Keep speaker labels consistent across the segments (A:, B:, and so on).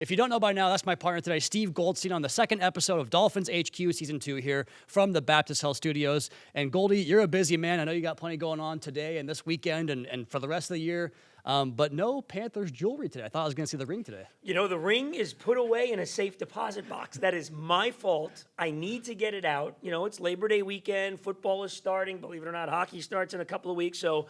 A: If you don't know by now, that's my partner today, Steve Goldstein, on the second episode of Dolphins HQ Season 2 here from the Baptist Health Studios. And Goldie, you're a busy man. I know you got plenty going on today and this weekend and for the rest of the year. But no Panthers jewelry today. I thought I was going to see the ring today.
B: You know, the ring is put away in a safe deposit box. That is my fault. I need to get it out. You know, it's Labor Day weekend. Football is starting. Believe it or not, hockey starts in a couple of weeks. So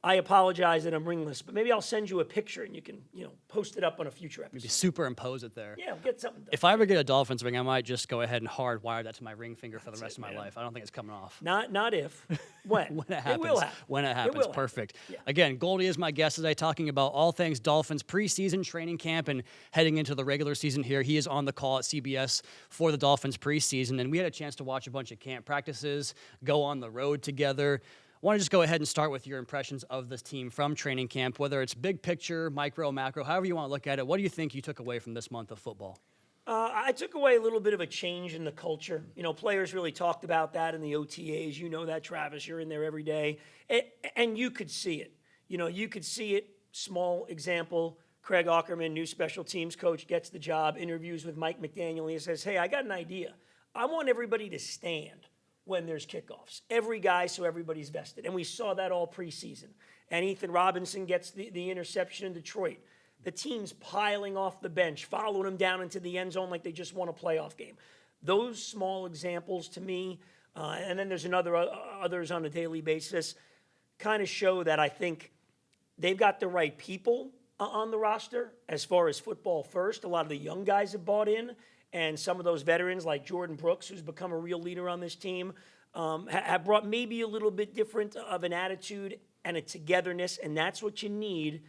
B: I apologize that I'm ringless. But maybe I'll send you a picture and you can, post it up on a future episode.
A: Maybe superimpose it there.
B: Yeah, we'll get something done.
A: If I ever get a Dolphins ring, I might just go ahead and hardwire that to my ring finger for the rest of my life. I don't think it's coming off.
B: Not if. When?
A: When it happens.
B: It will happen.
A: When it happens. Perfect. Yeah. Again, Goldie is my guest today, talking about all things Dolphins preseason training camp and heading into the regular season here. He is on the call at CBS for the Dolphins preseason, and we had a chance to watch a bunch of camp practices, go on the road together. I want to just go ahead and start with your impressions of this team from training camp, whether it's big picture, micro, macro, however you want to look at it. What do you think you took away from this month of football?
B: I took away a little bit of a change in the culture. You know, players really talked about that in the OTAs. You know that, Travis. You're in there every day. And you could see it. You could see it. Small example, Craig Aukerman, new special teams coach, gets the job, interviews with Mike McDaniel, and he says, hey, I got an idea. I want everybody to stand when there's kickoffs. Every guy, so everybody's vested. And we saw that all preseason. And Ethan Robinson gets the interception in Detroit. The team's piling off the bench, following him down into the end zone like they just won a playoff game. Those small examples to me, and then there's others on a daily basis, kind of show that I think they've got the right people on the roster as far as football first. A lot of the young guys have bought in. And some of those veterans like Jordan Brooks, who's become a real leader on this team, have brought maybe a little bit different of an attitude and a togetherness, and that's what you need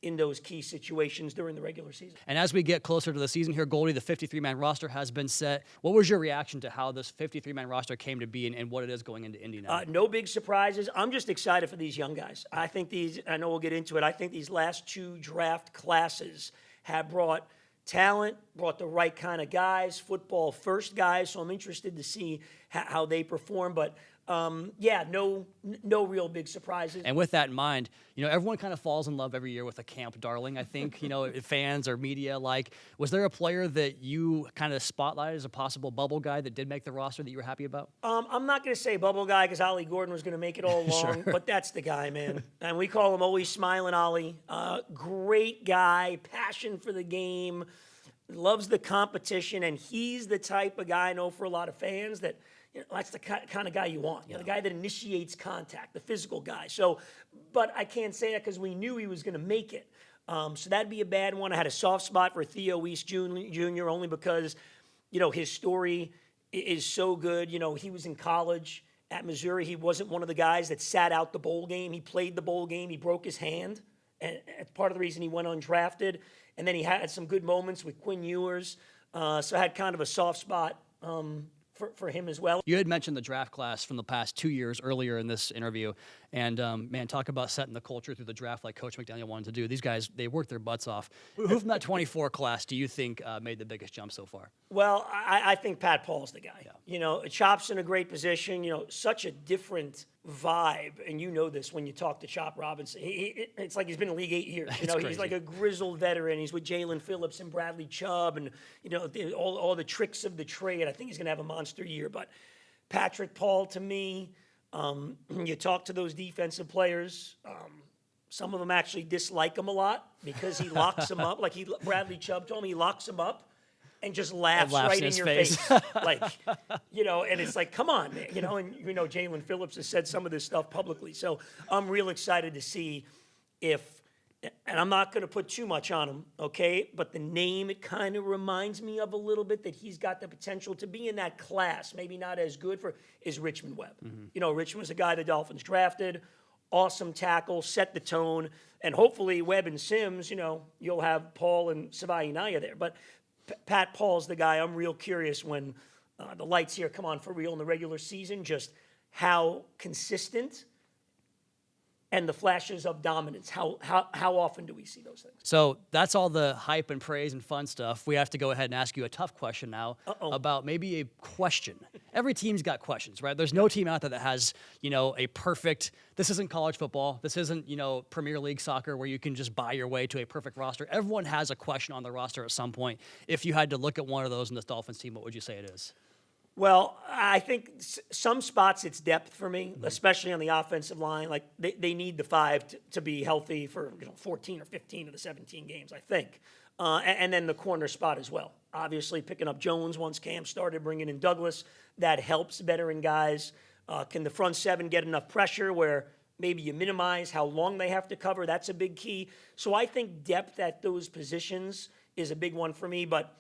B: in those key situations during the regular season.
A: And as we get closer to the season here, Goldie, the 53-man roster has been set. What was your reaction to how this 53-man roster came to be and what it is going into Indy now?
B: No big surprises. I'm just excited for these young guys. I know we'll get into it, I think these last two draft classes have brought talent, brought the right kind of guys, football first guys, so I'm interested to see how they perform. But no real big surprises.
A: And with that in mind, everyone kind of falls in love every year with a camp darling, I think, fans or media. Like, was there a player that you kind of spotlighted as a possible bubble guy that did make the roster that you were happy about?
B: I'm not going to say bubble guy because Ollie Gordon was going to make it all along,
A: Sure.
B: But that's the guy, man. And we call him always Smiling Ollie. Great guy, passion for the game, loves the competition, and he's the type of guy I know for a lot of fans that that's the kind of guy you want. The guy that initiates contact, the physical guy. So, but I can't say that because we knew he was going to make it. So that'd be a bad one. I had a soft spot for Theo East Jr. only because, his story is so good. He was in college at Missouri. He wasn't one of the guys that sat out the bowl game. He played the bowl game. He broke his hand. And that's part of the reason he went undrafted. And then he had some good moments with Quinn Ewers. So I had kind of a soft spot for him as well.
A: You had mentioned the draft class from the past 2 years earlier in this interview. And, man, talk about setting the culture through the draft like Coach McDaniel wanted to do. These guys, they worked their butts off. Who from that 24 class do you think made the biggest jump so far?
B: Well, I think Pat Paul's the guy. Yeah. Chop's in a great position, such a different vibe. And you know this when you talk to Chop Robinson. It's like he's been in the league 8 years. He's like a grizzled veteran. He's with Jalen Phillips and Bradley Chubb and, all the tricks of the trade. I think he's going to have a monster year. But Patrick Paul, to me, you talk to those defensive players, some of them actually dislike him a lot because he locks them up. Like Bradley Chubb told me he locks them up and just laughs right in your face. And it's like, come on, man. Jalen Phillips has said some of this stuff publicly. So I'm real excited to see and I'm not going to put too much on him, okay? But the name, it kind of reminds me of a little bit that he's got the potential to be in that class, maybe not as good is Richmond Webb. Mm-hmm. Richmond was a guy the Dolphins drafted, awesome tackle, set the tone, and hopefully Webb and Sims, you'll have Paul and Savaiinaya there. But Pat Paul's the guy I'm real curious when the lights here come on for real in the regular season, just how consistent and the flashes of dominance. How often do we see those things?
A: So that's all the hype and praise and fun stuff. We have to go ahead and ask you a tough question now about maybe a question. every team's got questions, right? There's no team out there that has, a perfect, this isn't college football. This isn't, Premier League soccer where you can just buy your way to a perfect roster. Everyone has a question on the roster at some point. If you had to look at one of those in this Dolphins team, what would you say it is?
B: Well, I think some spots it's depth for me, especially on the offensive line. Like they need the five to be healthy for 14 or 15 of the 17 games, I think. And then the corner spot as well. Obviously, picking up Jones once Cam started, bringing in Douglas, that helps veteran guys. Can the front seven get enough pressure where maybe you minimize how long they have to cover? That's a big key. So I think depth at those positions is a big one for me. But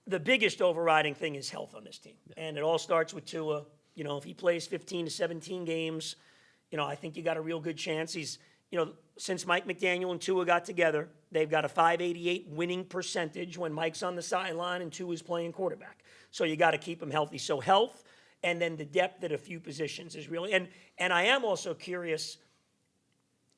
B: the biggest overriding thing is health on this team. Yeah. And it all starts with Tua. If he plays 15 to 17 games, I think you got a real good chance. He's, since Mike McDaniel and Tua got together, they've got a 588 winning percentage when Mike's on the sideline and Tua's playing quarterback. So you got to keep him healthy. So health and then the depth at a few positions is really, and I am also curious,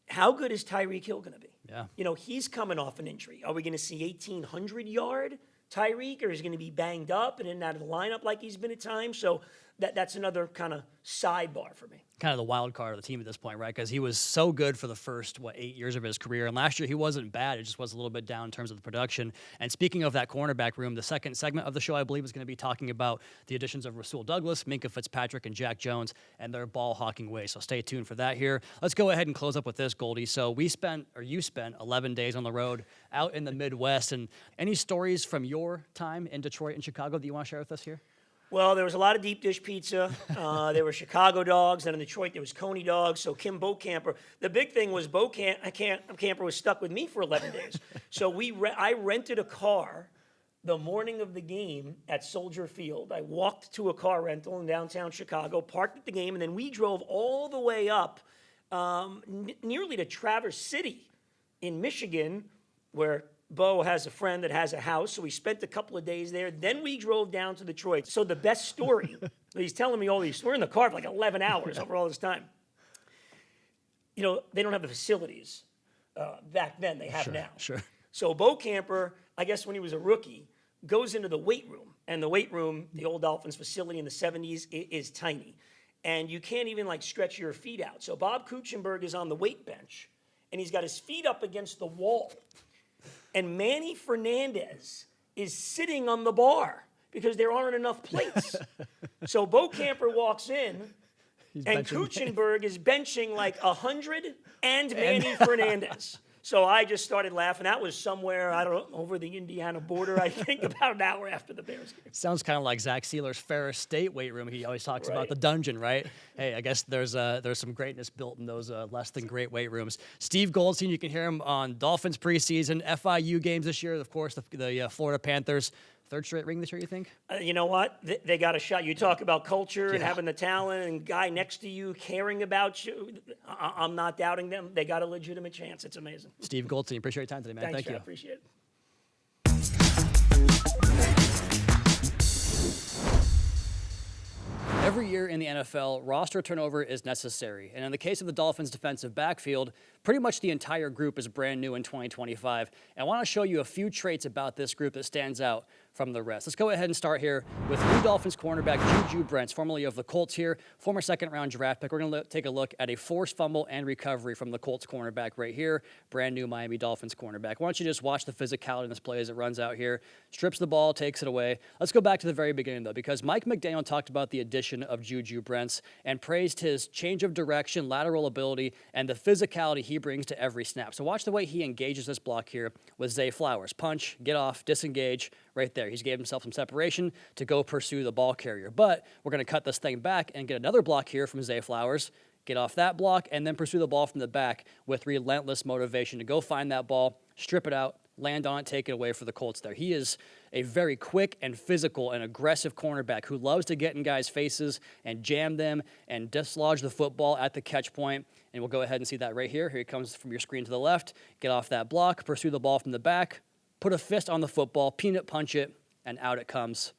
B: how good is Tyreek Hill going to be?
A: Yeah.
B: He's coming off an injury. Are we going to see 1,800-yard Tyreek, or is he going to be banged up and in and out of the lineup like he's been at times? So that's another kind of sidebar for me.
A: Kind of the wild card of the team at this point, right? Because he was so good for the first, 8 years of his career. And last year he wasn't bad. It just was a little bit down in terms of the production. And speaking of that cornerback room, the second segment of the show, I believe, is going to be talking about the additions of Rasul Douglas, Minkah Fitzpatrick, and Jack Jones, and their ball hawking ways. So stay tuned for that here. Let's go ahead and close up with this, Goldie. So you spent 11 days on the road out in the Midwest. And any stories from your time in Detroit and Chicago that you want to share with us here?
B: Well, there was a lot of deep dish pizza. There were Chicago dogs, and in Detroit there was Coney dogs. So Kim Bokamper. The big thing was Camper was stuck with me for 11 days. So I rented a car the morning of the game at Soldier Field. I walked to a car rental in downtown Chicago, parked at the game, and then we drove all the way up nearly to Traverse City in Michigan, where Bo has a friend that has a house, so we spent a couple of days there. Then we drove down to Detroit. So the best story, he's telling me all these, we're in the car for like 11 hours over all this time. They don't have the facilities back then. They have now.
A: Sure.
B: So Bo Camper, I guess when he was a rookie, goes into the weight room. And the weight room, the old Dolphins facility in the 70s, is tiny. And you can't even stretch your feet out. So Bob Kuchenberg is on the weight bench, and he's got his feet up against the wall. And Manny Fernandez is sitting on the bar because there aren't enough plates. So Bo Camper walks in, and Kuchenberg is benching 100 and Manny Fernandez. So I just started laughing. That was somewhere, I don't know, over the Indiana border, I think, about an hour after the Bears game.
A: Sounds kind of like Zach Sealer's Ferris State weight room. He always talks about the dungeon, right? Hey, I guess there's some greatness built in those less than great weight rooms. Steve Goldstein, you can hear him on Dolphins preseason, FIU games this year, of course, the Florida Panthers. Third straight ring this year, you think?
B: You know what? They got a shot. You talk about culture and having the talent and guy next to you caring about you. I'm not doubting them. They got a legitimate chance. It's amazing.
A: Steve Goldstein, appreciate your time today, man.
B: Thanks,
A: Thank you.
B: I appreciate it.
A: Every year in the NFL, roster turnover is necessary. And in the case of the Dolphins' defensive backfield, pretty much the entire group is brand new in 2025. And I want to show you a few traits about this group that stands out from the rest. Let's go ahead and start here with new Dolphins cornerback Juju Brents, formerly of the Colts here, former second-round draft pick. We're going to take a look at a forced fumble and recovery from the Colts cornerback right here, brand new Miami Dolphins cornerback. Why don't you just watch the physicality in this play as it runs out here, strips the ball, takes it away. Let's go back to the very beginning, though, because Mike McDaniel talked about the addition of Juju Brents and praised his change of direction, lateral ability, and the physicality he brings to every snap. So watch the way he engages this block here with Zay Flowers. Punch, get off, disengage, right there. He's gave himself some separation to go pursue the ball carrier. But we're going to cut this thing back and get another block here from Zay Flowers, get off that block, and then pursue the ball from the back with relentless motivation to go find that ball, strip it out, land on it, take it away for the Colts there. He is a very quick and physical and aggressive cornerback who loves to get in guys' faces and jam them and dislodge the football at the catch point. And we'll go ahead and see that right here. Here he comes from your screen to the left. Get off that block, pursue the ball from the back, put a fist on the football, peanut punch it, and out it comes.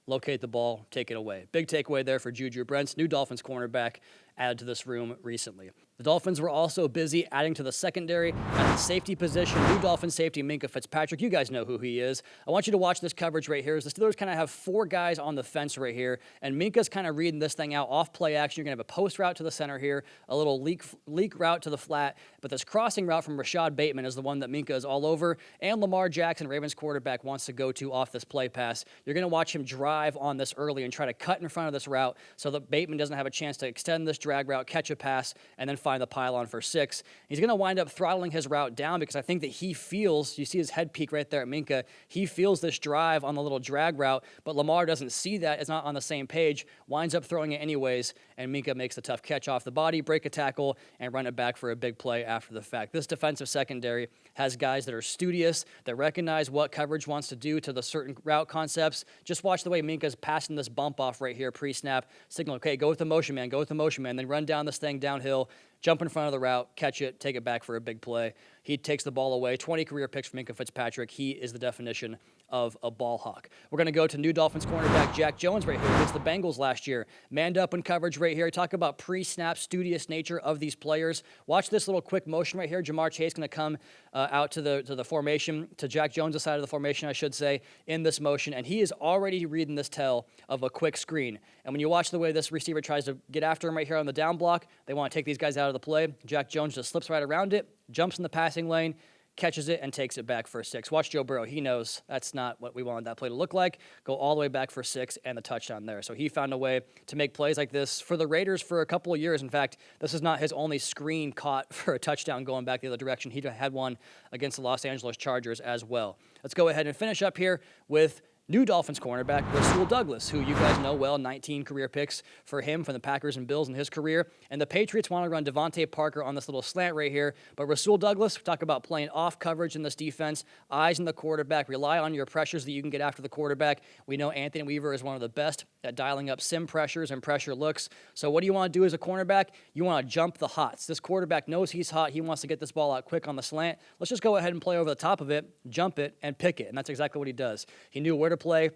A: Locate the ball, take it away. Big takeaway there for Juju Brents, new Dolphins cornerback added to this room recently. The Dolphins were also busy adding to the secondary at the safety position. New Dolphins safety Minkah Fitzpatrick. You guys know who he is. I want you to watch this coverage right here. The Steelers kind of have 4 guys on the fence right here, and Minkah's kind of reading this thing out off play action. You're going to have a post route to the center here, a little leak route to the flat, but this crossing route from Rashad Bateman is the one that Minkah is all over, and Lamar Jackson, Ravens quarterback, wants to go to off this play pass. You're going to watch him drive on this early and try to cut in front of this route so that Bateman doesn't have a chance to extend this drag route, catch a pass, and then find the pylon for 6. He's going to wind up throttling his route down because I think that he feels, you see his head peak right there at Minkah, he feels this drive on the little drag route, but Lamar doesn't see that. It's not on the same page, winds up throwing it anyways, and Minkah makes the tough catch off the body, break a tackle, and run it back for a big play after the fact. This defensive secondary has guys that are studious, that recognize what coverage wants to do to the certain route concepts. Just watch the way Minkah's passing this bump off right here pre-snap, signal, okay, go with the motion man, then run down this thing downhill, jump in front of the route, catch it, take it back for a big play. He takes the ball away. 20 career picks for Minkah Fitzpatrick. He is the definition of a ball hawk. We're going to go to new Dolphins cornerback Jack Jones right here against the Bengals last year. Manned up in coverage right here. Talk about pre-snap studious nature of these players. Watch this little quick motion right here. Jamar Chase going to come out to the formation, to Jack Jones' side of the formation, I should say, in this motion, and he is already reading this tell of a quick screen. And when you watch the way this receiver tries to get after him right here on the down block, they want to take these guys out of the play. Jack Jones just slips right around it, jumps in the passing lane, catches it, and takes it back for a 6. Watch Joe Burrow. He knows that's not what we wanted that play to look like. Go all the way back for 6 and the touchdown there. So he found a way to make plays like this for the Raiders for a couple of years. In fact, this is not his only screen caught for a touchdown going back the other direction. He had one against the Los Angeles Chargers as well. Let's go ahead and finish up here with new Dolphins cornerback, Rasul Douglas, who you guys know well, 19 career picks for him from the Packers and Bills in his career. And the Patriots want to run Devontae Parker on this little slant right here. But Rasul Douglas, talk about playing off coverage in this defense, eyes on the quarterback, rely on your pressures that you can get after the quarterback. We know Anthony Weaver is one of the best at dialing up sim pressures and pressure looks. So what do you want to do as a cornerback? You want to jump the hots. This quarterback knows he's hot. He wants to get this ball out quick on the slant. Let's just go ahead and play over the top of it, jump it, and pick it. And that's exactly what he does. He knew where to play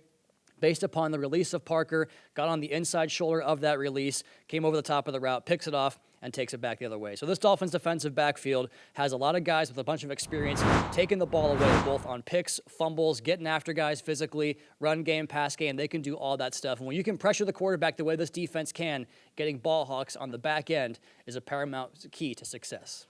A: based upon the release of Parker, got on the inside shoulder of that release, came over the top of the route, picks it off, and takes it back the other way. So this Dolphins defensive backfield has a lot of guys with a bunch of experience taking the ball away, both on picks, fumbles, getting after guys physically, run game, pass game. They can do all that stuff. And when you can pressure the quarterback the way this defense can, getting ball hawks on the back end is a paramount key to success.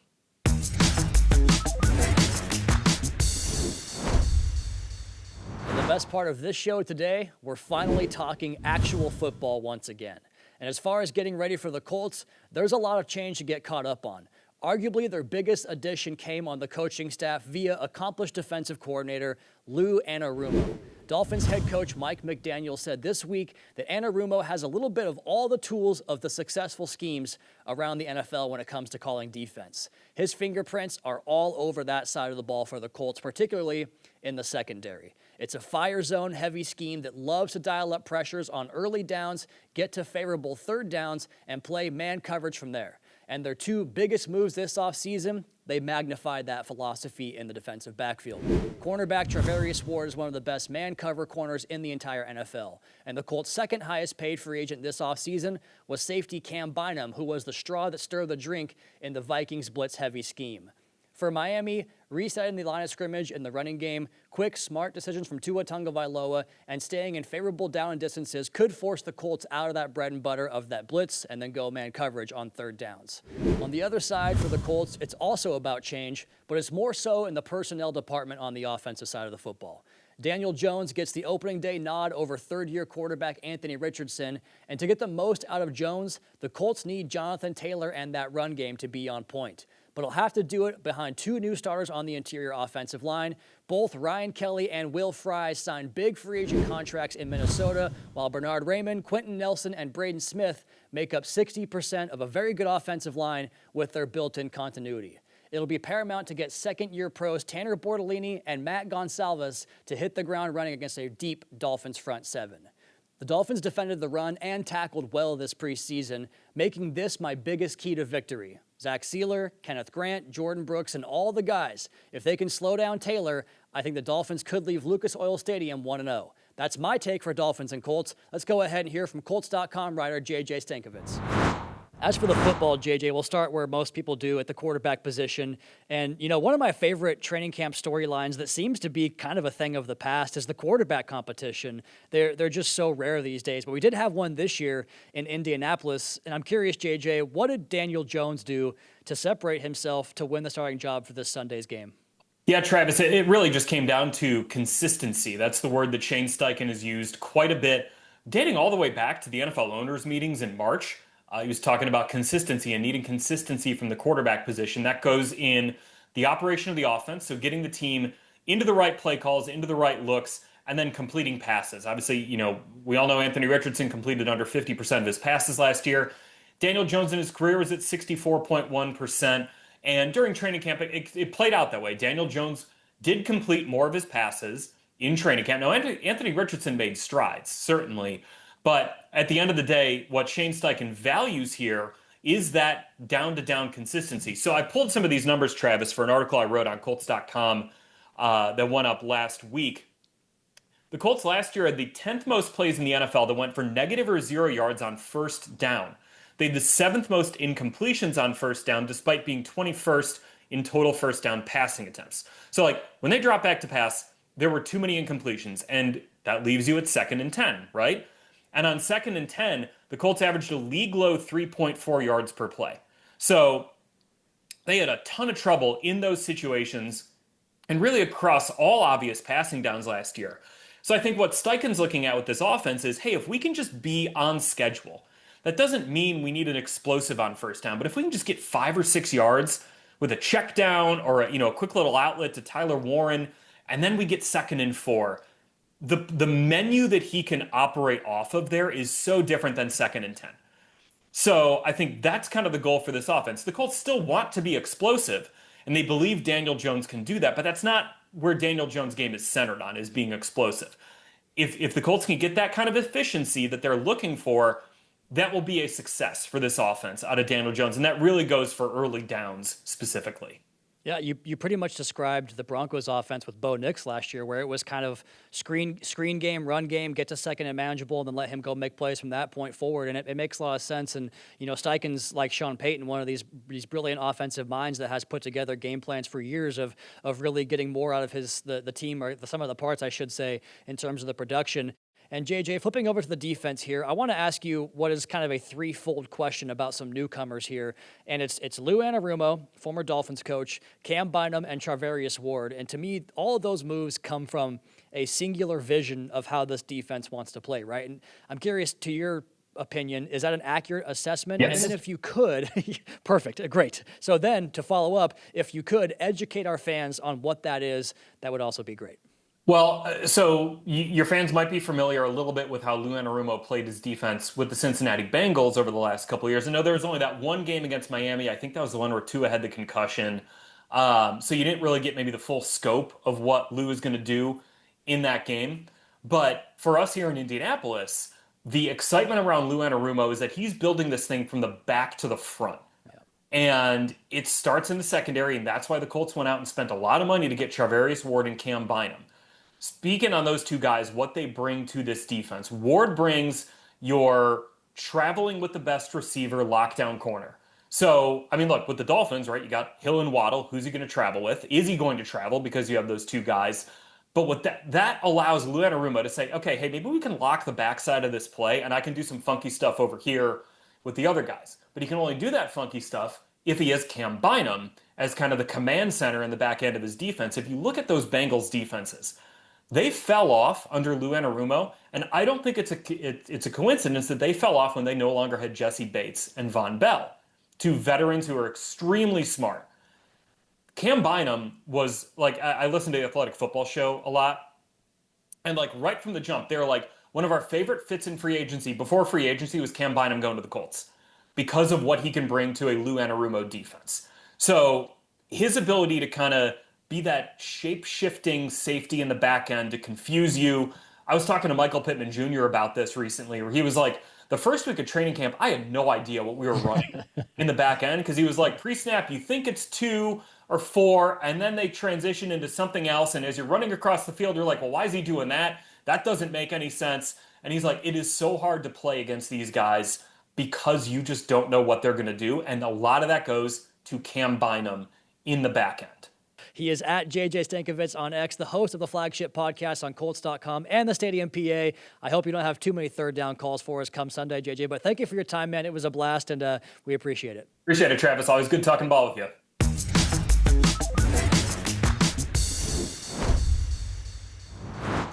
A: The best part of this show today, we're finally talking actual football once again. And as far as getting ready for the Colts, there's a lot of change to get caught up on. Arguably, their biggest addition came on the coaching staff via accomplished defensive coordinator Lou Anarumo. Dolphins head coach Mike McDaniel said this week that Anarumo has a little bit of all the tools of the successful schemes around the NFL when it comes to calling defense. His fingerprints are all over that side of the ball for the Colts, particularly in the secondary. It's a fire zone heavy scheme that loves to dial up pressures on early downs, get to favorable third downs, and play man coverage from there. And their 2 biggest moves this offseason, they magnified that philosophy in the defensive backfield. Cornerback Travarius Ward is one of the best man cover corners in the entire NFL. And the Colts' second highest paid free agent this offseason was safety Cam Bynum, who was the straw that stirred the drink in the Vikings blitz heavy scheme. For Miami, resetting the line of scrimmage in the running game, quick, smart decisions from Tua Tagovailoa, and staying in favorable down and distances could force the Colts out of that bread and butter of that blitz and then go man coverage on third downs. On the other side for the Colts, it's also about change, but it's more so in the personnel department on the offensive side of the football. Daniel Jones gets the opening day nod over third-year quarterback Anthony Richardson, and to get the most out of Jones, the Colts need Jonathan Taylor and that run game to be on point. But he'll have to do it behind 2 new starters on the interior offensive line. Both Ryan Kelly and Will Fries signed big free agent contracts in Minnesota, while Bernard Raymond, Quentin Nelson, and Braden Smith make up 60% of a very good offensive line with their built-in continuity. It'll be paramount to get second-year pros Tanner Bortolini and Matt Gonsalves to hit the ground running against a deep Dolphins front 7. The Dolphins defended the run and tackled well this preseason, making this my biggest key to victory. Zach Sealer, Kenneth Grant, Jordan Brooks, and all the guys. If they can slow down Taylor, I think the Dolphins could leave Lucas Oil Stadium 1-0. That's my take for Dolphins and Colts. Let's go ahead and hear from Colts.com writer J.J. Stankovitz. As for the football, JJ, we'll start where most people do at the quarterback position. And, one of my favorite training camp storylines that seems to be kind of a thing of the past is the quarterback competition. They're just so rare these days. But we did have one this year in Indianapolis. And I'm curious, JJ, what did Daniel Jones do to separate himself to win the starting job for this Sunday's game?
C: Yeah, Travis, it really just came down to consistency. That's the word that Shane Steichen has used quite a bit, dating all the way back to the NFL owners' meetings in March. He was talking about consistency and needing consistency from the quarterback position. That goes in the operation of the offense, so getting the team into the right play calls, into the right looks, and then completing passes. Obviously, we all know Anthony Richardson completed under 50% of his passes last year. Daniel Jones in his career was at 64.1%. And during training camp, it played out that way. Daniel Jones did complete more of his passes in training camp. Now, Anthony Richardson made strides, certainly. But at the end of the day, what Shane Steichen values here is that down-to-down consistency. So I pulled some of these numbers, Travis, for an article I wrote on Colts.com that went up last week. The Colts last year had the 10th most plays in the NFL that went for negative or 0 yards on first down. They had the 7th most incompletions on first down, despite being 21st in total first down passing attempts. So, when they drop back to pass, there were too many incompletions, and that leaves you at 2nd and 10, right? And on 2nd and 10, the Colts averaged a league-low 3.4 yards per play. So, they had a ton of trouble in those situations, and really across all obvious passing downs last year. So I think what Steichen's looking at with this offense is, hey, if we can just be on schedule, that doesn't mean we need an explosive on first down, but if we can just get 5 or 6 yards with a check down or a quick little outlet to Tyler Warren, and then we get 2nd and 4, the menu that he can operate off of there is so different than 2nd and 10. So I think that's kind of the goal for this offense. The Colts still want to be explosive, and they believe Daniel Jones can do that, but that's not where Daniel Jones' game is centered on, is being explosive. If the Colts can get that kind of efficiency that they're looking for, that will be a success for this offense out of Daniel Jones. And that really goes for early downs specifically.
A: Yeah, you pretty much described the Broncos offense with Bo Nix last year, where it was kind of screen game, run game, get to second and manageable, and then let him go make plays from that point forward. And it makes a lot of sense. And, Steichen's like Sean Payton, one of these brilliant offensive minds that has put together game plans for years of really getting more out of the team, or some of the parts, I should say, in terms of the production. And JJ, flipping over to the defense here, I want to ask you what is kind of a threefold question about some newcomers here. And it's Lou Anarumo, former Dolphins coach, Cam Bynum, and Charvarius Ward. And to me, all of those moves come from a singular vision of how this defense wants to play, right? And I'm curious, to your opinion, is that an accurate assessment?
C: Yes.
A: And then if you could, perfect, great. So then to follow up, if you could educate our fans on what that is, that would also be great.
C: Well, so your fans might be familiar a little bit with how Lou Anarumo played his defense with the Cincinnati Bengals over the last couple of years. I know there was only that one game against Miami. I think that was the one where Tua had the concussion. So you didn't really get maybe the full scope of what Lou is going to do in that game. But for us here in Indianapolis, the excitement around Lou Anarumo is that he's building this thing from the back to the front. And it starts in the secondary, and that's why the Colts went out and spent a lot of money to get Charvarius Ward and Cam Bynum. Speaking on those two guys, what they bring to this defense. Ward brings your traveling with the best receiver lockdown corner. So, look, with the Dolphins, right, you got Hill and Waddle. Who's he going to travel with? Is he going to travel because you have those two guys? But what that allows Lou Anarumo to say, okay, hey, maybe we can lock the backside of this play, and I can do some funky stuff over here with the other guys. But he can only do that funky stuff if he has Cam Bynum as kind of the command center in the back end of his defense. If you look at those Bengals defenses, they fell off under Lou Anarumo, and I don't think it's a coincidence that they fell off when they no longer had Jesse Bates and Von Bell, two veterans who are extremely smart. Cam Bynum was, I listened to the Athletic Football Show a lot, and right from the jump, they were like, one of our favorite fits in free agency, before free agency, was Cam Bynum going to the Colts because of what he can bring to a Lou Anarumo defense. So his ability to kind of be that shape-shifting safety in the back end to confuse you. I was talking to Michael Pittman Jr. about this recently, where he was like, the first week of training camp, I had no idea what we were running in the back end, because he was like, pre-snap, you think it's 2 or 4, and then they transition into something else, and as you're running across the field, you're like, well, why is he doing that? That doesn't make any sense. And he's like, it is so hard to play against these guys because you just don't know what they're going to do. And a lot of that goes to Cam Bynum in the back end.
A: He is at JJ Stankovitz on X, the host of the flagship podcast on Colts.com and the Stadium PA. I hope you don't have too many third down calls for us come Sunday, JJ. But thank you for your time, man. It was a blast, and we appreciate it.
C: Appreciate it, Travis. Always good talking ball with you.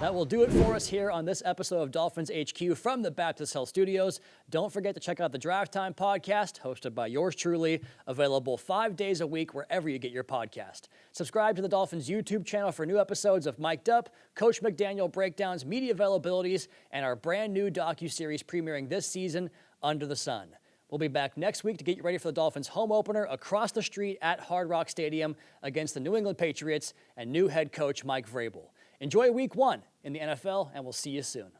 A: That will do it for us here on this episode of Dolphins HQ from the Baptist Health Studios. Don't forget to check out the Draft Time podcast, hosted by yours truly, available 5 days a week wherever you get your podcast. Subscribe to the Dolphins YouTube channel for new episodes of Mic'd Up, Coach McDaniel breakdowns, media availabilities, and our brand new docuseries premiering this season, Under the Sun. We'll be back next week to get you ready for the Dolphins' home opener across the street at Hard Rock Stadium against the New England Patriots and new head coach Mike Vrabel. Enjoy week 1 in the NFL, and we'll see you soon.